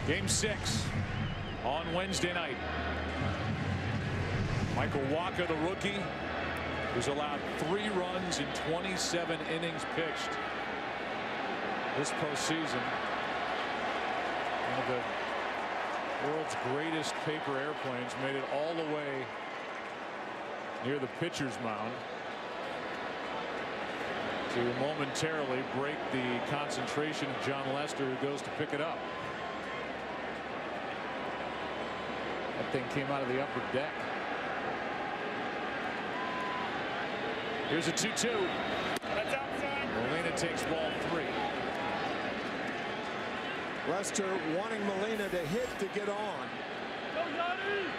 Game 6 on Wednesday night. Michael Wacha, the rookie, who's allowed 3 runs in 27 innings pitched this postseason. One of the world's greatest paper airplanes made it all the way near the pitcher's mound to momentarily break the concentration of John Lester, who goes to pick it up. That thing came out of the upper deck. Here's a 2-2. That's outside. Molina takes ball 3. Lester wanting Molina to hit to get on. Go, Yanni!